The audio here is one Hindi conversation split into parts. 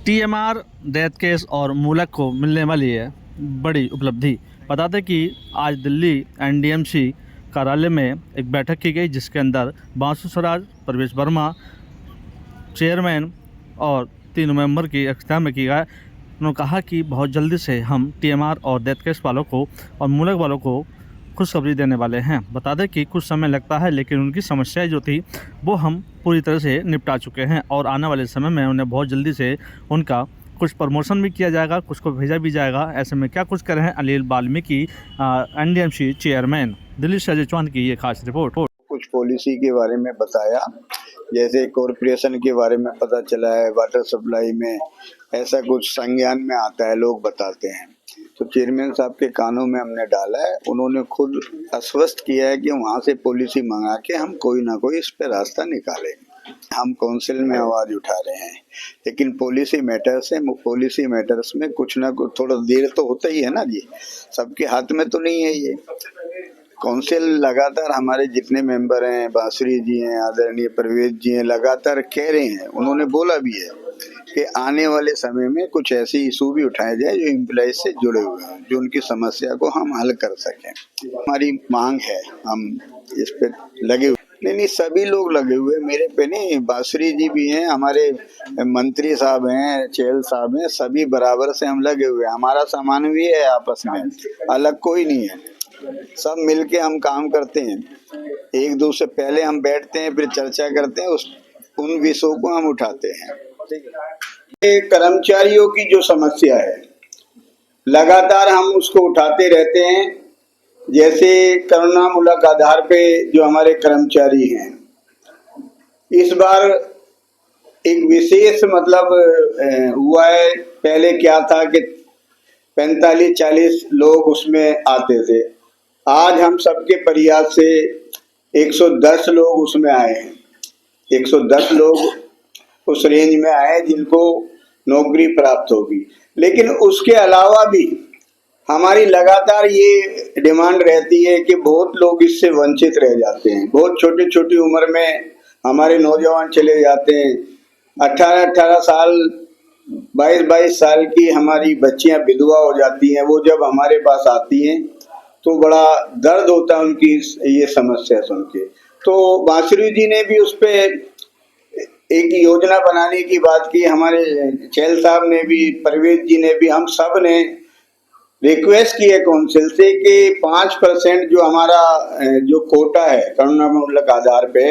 टीएमआर डेथ केस और मूलक को मिलने वाली है बड़ी उपलब्धि। बता दें कि आज दिल्ली एनडीएमसी कार्यालय में एक बैठक की गई, जिसके अंदर बांसु स्वराज, प्रवेश वर्मा चेयरमैन और 3 मेंबर की अध्यक्षता में की गई। उन्होंने कहा कि बहुत जल्दी से हम टीएमआर और डेथ केस वालों को और मूलक वालों को खुशखबरी देने वाले हैं। बता दें कि कुछ समय लगता है, लेकिन उनकी समस्याएं जो थी वो हम पूरी तरह से निपटा चुके हैं और आने वाले समय में उन्हें बहुत जल्दी से उनका कुछ प्रमोशन भी किया जाएगा, कुछ को भेजा भी जाएगा। ऐसे में क्या कुछ करें अनिल वाल्मीकि, एनडीएमसी चेयरमैन। दिल्ली से अजय चौहान की ये खास रिपोर्ट। कुछ पॉलिसी के बारे में बताया, जैसे कॉरपोरेशन के बारे में पता चला है, वाटर सप्लाई में ऐसा कुछ संज्ञान में आता है, लोग बताते हैं। तो चेयरमैन साहब के कानों में हमने डाला है। उन्होंने खुद आश्वस्त किया है कि वहाँ से पॉलिसी मंगा के हम कोई ना कोई इस पे रास्ता निकालेंगे। हम काउंसिल में आवाज उठा रहे हैं, लेकिन पॉलिसी मैटर्स में कुछ ना कुछ थोड़ा देर तो होता ही है ना जी, सबके हाथ में तो नहीं है ये। काउंसिल लगातार हमारे जितने मेंबर हैं, बांसुरी जी हैं, आदरणीय प्रवेश जी हैं, लगातार कह रहे हैं, उन्होंने बोला भी है कि आने वाले समय में कुछ ऐसी इशू भी उठाए जाए जो एम्प्लॉय से जुड़े हुए हैं, जो उनकी समस्या को हम हल कर सकें। हमारी मांग है, हम इस पे लगे हुए। नहीं, सभी लोग लगे हुए, मेरे पे नहीं, बांसुरी जी भी हैं, हमारे मंत्री साहब हैं, चेल साहब हैं, सभी बराबर से हम लगे हुए हैं। हमारा सामान भी है आपस में, अलग कोई नहीं है, सब मिलके हम काम करते हैं। एक दूसरे पहले हम बैठते हैं, फिर चर्चा करते हैं, उन विषयों को हम उठाते हैं। ये कर्मचारियों की जो समस्या है, लगातार हम उसको उठाते रहते हैं। जैसे करुणामूलक आधार पे जो हमारे कर्मचारी हैं, इस बार एक विशेष मतलब हुआ है। पहले क्या था कि 45-40 लोग उसमें आते थे, आज हम सबके प्रयास से 110 लोग उसमें आए हैं। 110 लोग उस रेंज में आए जिनको नौकरी प्राप्त होगी। लेकिन उसके अलावा भी हमारी लगातार ये डिमांड रहती है कि बहुत लोग इससे वंचित रह जाते हैं। बहुत छोटी छोटी उम्र में हमारे नौजवान चले जाते हैं। 18-18 साल, 22-22 साल की हमारी बच्चियां विधवा हो जाती हैं। वो जब हमारे पास आती हैं तो बड़ा दर्द होता है उनकी ये समस्या सुन के। तो बांसुरी जी ने भी उस पर एक योजना बनाने की बात की, हमारे चेल साहब ने भी, प्रवेश जी ने भी, हम सब ने रिक्वेस्ट की है काउंसिल से कि 5% जो हमारा जो कोटा है करुणामूलक आधार पे,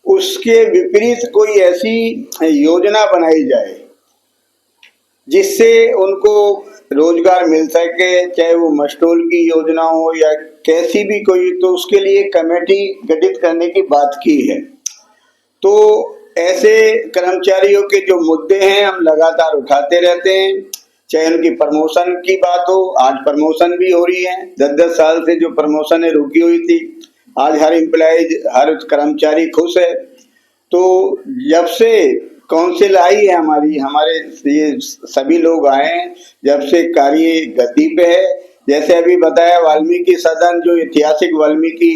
उसके विपरीत कोई ऐसी योजना बनाई जाए जिससे उनको रोजगार मिल सके, चाहे वो मस्टोल की योजना हो या कैसी भी कोई। तो उसके लिए कमेटी गठित करने की बात की है। तो ऐसे कर्मचारियों के जो मुद्दे हैं हम लगातार उठाते रहते हैं, चाहे उनकी प्रमोशन की बात हो। आज प्रमोशन भी हो रही है, 10-10 साल से जो प्रमोशन है रुकी हुई थी, आज हर एम्प्लॉय, हर कर्मचारी खुश है। तो जब से काउंसिल आई है हमारे ये सभी लोग आए हैं, जब से कार्य गति पे है। जैसे अभी बताया, वाल्मीकि सदन जो ऐतिहासिक वाल्मीकि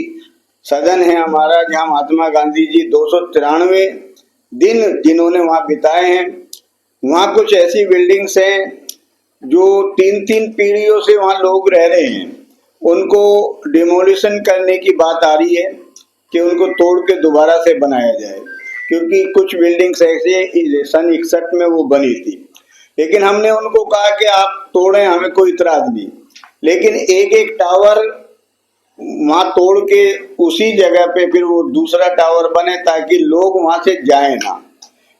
सदन है हमारा, जहाँ महात्मा गांधी जी 293 दिन जिन्होंने वहां बिताए हैं, वहां कुछ ऐसी बिल्डिंग्स हैं जो 3-3 पीढ़ियों से वहां लोग रह रहे हैं। उनको डिमोलिशन करने की बात आ रही है कि उनको तोड़ के दोबारा से बनाया जाए, क्योंकि कुछ बिल्डिंग्स ऐसे सन 61 में वो बनी थी। लेकिन हमने उनको कहा कि आप तोड़ें, हमें कोई इतराज नहीं, लेकिन एक टावर वहां तोड़ के उसी जगह पे फिर वो दूसरा टावर बने, ताकि लोग वहां से जाए ना,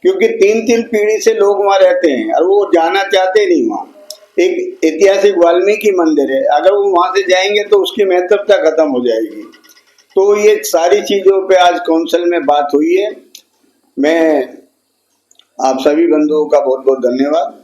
क्योंकि 3-3 पीढ़ी से लोग वहां रहते हैं और वो जाना चाहते नहीं। वहां एक ऐतिहासिक वाल्मीकि मंदिर है, अगर वो वहां से जाएंगे तो उसकी महत्वता खत्म हो जाएगी। तो ये सारी चीजों पे आज काउंसिल में बात हुई है। मैं आप सभी बंधुओं का बहुत बहुत धन्यवाद।